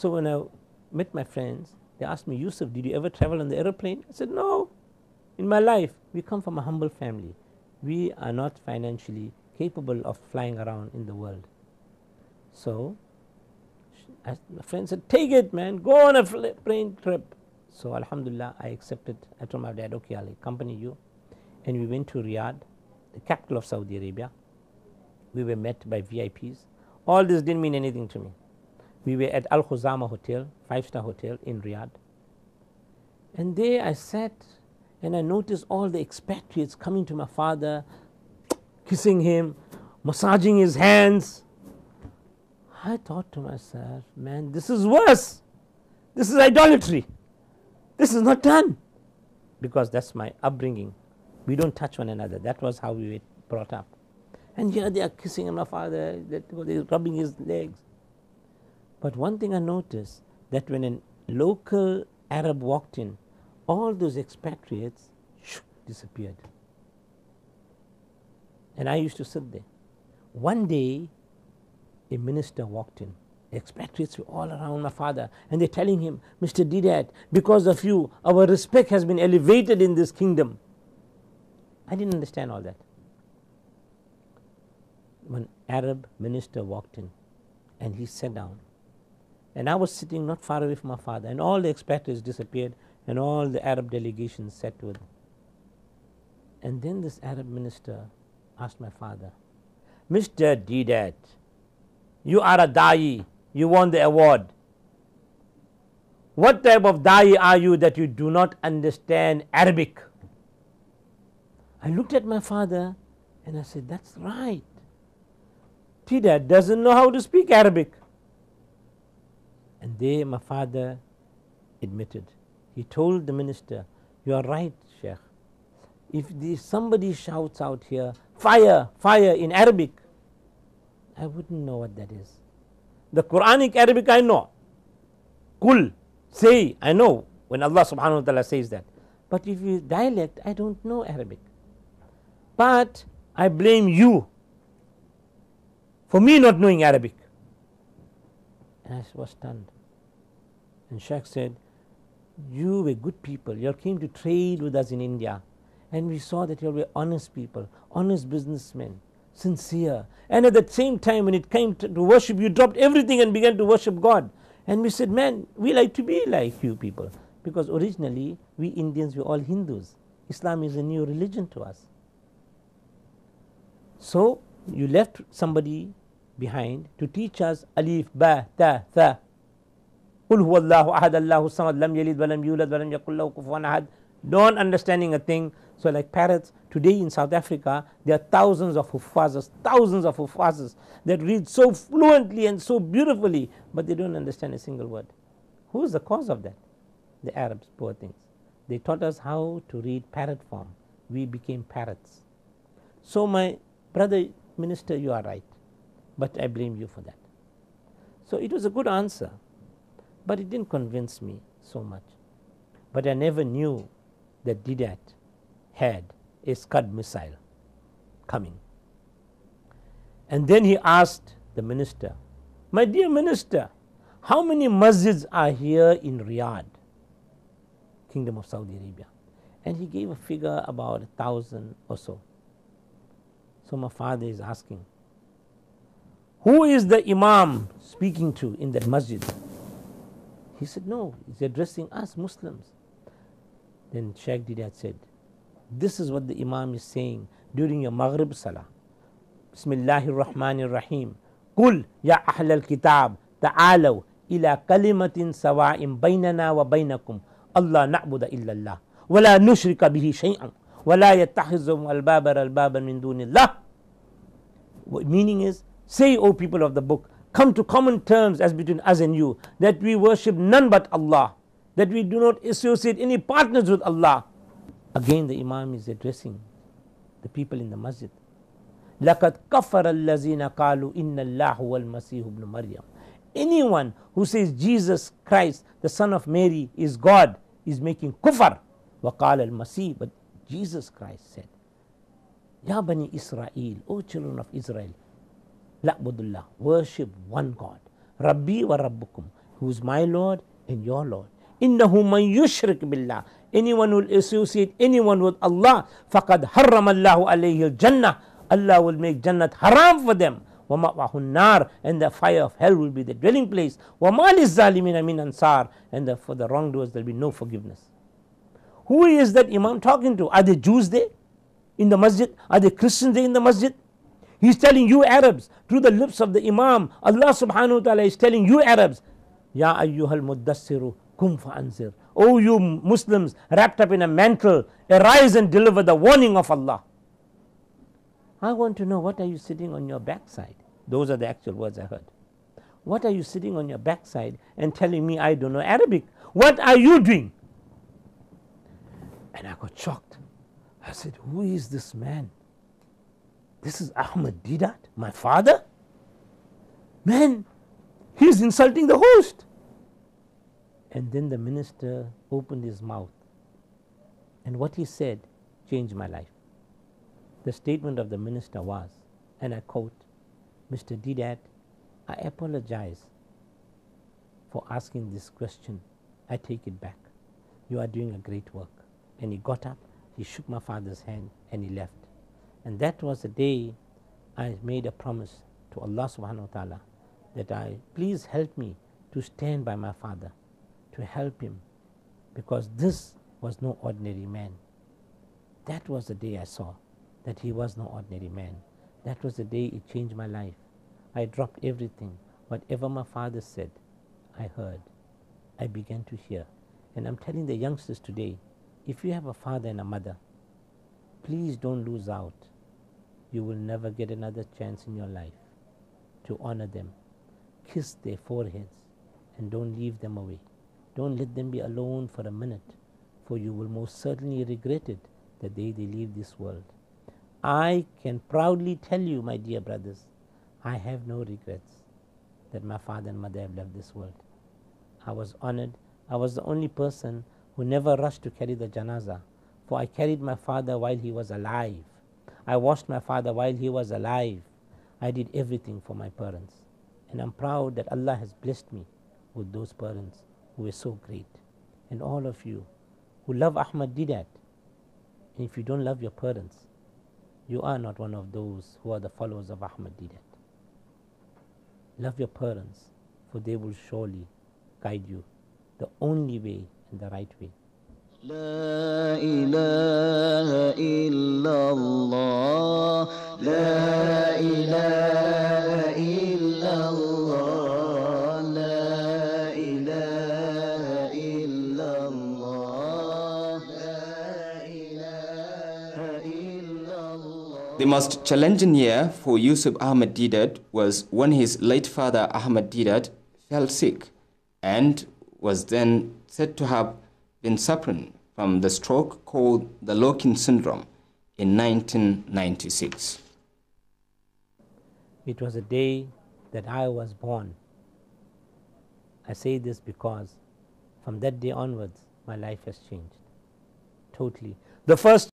So when I met my friends, they asked me, Yousuf, did you ever travel on the aeroplane? I said, no, in my life. We come from a humble family. We are not financially capable of flying around in the world. So my friend said, take it, man, go on a plane trip. So alhamdulillah, I accepted. I told my dad, okay, I'll accompany you. And we went to Riyadh, the capital of Saudi Arabia. We were met by VIPs. All this didn't mean anything to me. We were at Al Khuzama Hotel, 5-star hotel in Riyadh. And there I sat and I noticed all the expatriates coming to my father, kissing him, massaging his hands. I thought to myself, man, this is worse. This is idolatry. This is not done. Because that's my upbringing. We don't touch one another. That was how we were brought up. And here they are kissing my father, they're rubbing his legs. But one thing I noticed, that when a local Arab walked in, all those expatriates disappeared. And I used to sit there. One day, a minister walked in. The expatriates were all around my father, and they're telling him, Mr. Deedat, because of you, our respect has been elevated in this kingdom. I didn't understand all that. One Arab minister walked in, and he sat down. And I was sitting not far away from my father, and all the expatriates disappeared, and all the Arab delegations sat with him. And then this Arab minister asked my father, Mr. Deedat, you are a da'i, you won the award. What type of da'i are you that you do not understand Arabic? I looked at my father and I said, that's right. Deedat doesn't know how to speak Arabic. And there my father admitted. He told the minister, you are right, Sheikh. If somebody shouts out here, fire, fire in Arabic, I wouldn't know what that is. The Quranic Arabic I know. Kul, say, I know when Allah subhanahu wa ta'ala says that. But if you dialect, I don't know Arabic. But I blame you for me not knowing Arabic. And I was stunned. And Sheikh said, you were good people. You all came to trade with us in India. And we saw that you all were honest people, honest businessmen, sincere. And at the same time, when it came to worship, you dropped everything and began to worship God. And we said, man, we like to be like you people. Because originally, we Indians were all Hindus. Islam is a new religion to us. So, you left somebody behind to teach us alif, ba, ta, tha. Qul huwa Allahu ahad, Allahu samad, lam yalid, walam yulad, walam yakul lahu kufuwan ahad. Don't understanding a thing. So like parrots, today in South Africa, there are thousands of hufazas that read so fluently and so beautifully, but they don't understand a single word. Who is the cause of that? The Arabs, poor things. They taught us how to read parrot form. We became parrots. So my brother minister, you are right, but I blame you for that. So it was a good answer, but it didn't convince me so much. But I never knew that Deedat had a Scud missile coming. And then he asked the minister, my dear minister, how many masjids are here in Riyadh, Kingdom of Saudi Arabia? And he gave a figure about 1,000 or so. So my father is asking, who is the Imam speaking to in that masjid? He said, no, he's addressing us Muslims. Then Sheikh Deedat said, this is what the Imam is saying during your Maghrib Salah. Bismillahir Rahmanir Rahim. Qul ya ahlal kitab ta'alaw ila kalimatin sawa'in baynana wa baynakum Allah na'budu illa Allah wa la nushrika bihi shay'an wa la yattakhidhu albaban min dunillah. Meaning is, say, O people of the book, come to common terms as between us and you, that we worship none but Allah, that we do not associate any partners with Allah. Again the Imam is addressing the people in the masjid. لَقَدْ كَفَرَ الَّذِينَ قَالُوا إِنَّ اللَّهُ وَالْمَسِيحُ ابْنُ مَرْيَمَ. Anyone who says Jesus Christ, the son of Mary, is God, is making kufr. وَقَالَ الْمَسِيحُ. But Jesus Christ said, Ya Bani Israel, O children of Israel, La'budullah, worship one God. Rabbi wa Rabbukum, who is my Lord and your Lord. Innahu man yushrik billah. Anyone who will associate anyone with Allah, faqad harrama Allahu alayhi al-jannah. Allah will make Jannat haram for them. وَمَأْوَهُ النَّارِ, and the fire of hell will be the dwelling place. وَمَا لِلظَّالِمِينَ مِنْ أَنصَارٍ, and for the wrongdoers there will be no forgiveness. Who is that Imam talking to? Are they Jews there in the masjid? Are they Christians there in the masjid? He's telling you Arabs through the lips of the Imam. Allah subhanahu wa ta'ala is telling you Arabs, Ya ayyuhal muddassiru kum fa'anzir. Oh, you Muslims wrapped up in a mantle, arise and deliver the warning of Allah. I want to know, what are you sitting on your backside? Those are the actual words I heard. What are you sitting on your backside and telling me I don't know Arabic? What are you doing? And I got shocked. I said, who is this man? This is Ahmad Deedat, my father? Man, he's insulting the host. And then the minister opened his mouth. And what he said changed my life. The statement of the minister was, and I quote, Mr. Deedat, I apologize for asking this question. I take it back. You are doing a great work. And he got up, he shook my father's hand, and he left. And that was the day I made a promise to Allah subhanahu wa ta'ala that please help me to stand by my father, to help him, because this was no ordinary man. That was the day I saw that he was no ordinary man. That was the day it changed my life. I dropped everything. Whatever my father said, I heard. I began to hear. And I'm telling the youngsters today, if you have a father and a mother, please don't lose out. You will never get another chance in your life to honor them. Kiss their foreheads and don't leave them away. Don't let them be alone for a minute, for you will most certainly regret it the day they leave this world. I can proudly tell you, my dear brothers, I have no regrets that my father and mother have left this world. I was honored. I was the only person who never rushed to carry the janazah, for I carried my father while he was alive. I washed my father while he was alive. I did everything for my parents. And I'm proud that Allah has blessed me with those parents who were so great. And all of you who love Ahmad Deedat, and if you don't love your parents, you are not one of those who are the followers of Ahmad Deedat. Love your parents, for they will surely guide you the only way and the right way. La ilaha illallah, la ilaha illallah, la ilaha illallah, la ilaha illallah. The most challenging year for Yousuf Ahmad Deedat was when his late father Ahmad Deedat fell sick and was then said to have been suffering from the stroke called the Lokin syndrome in 1996. It was a day that I was born. I say this because from that day onwards, my life has changed totally. The first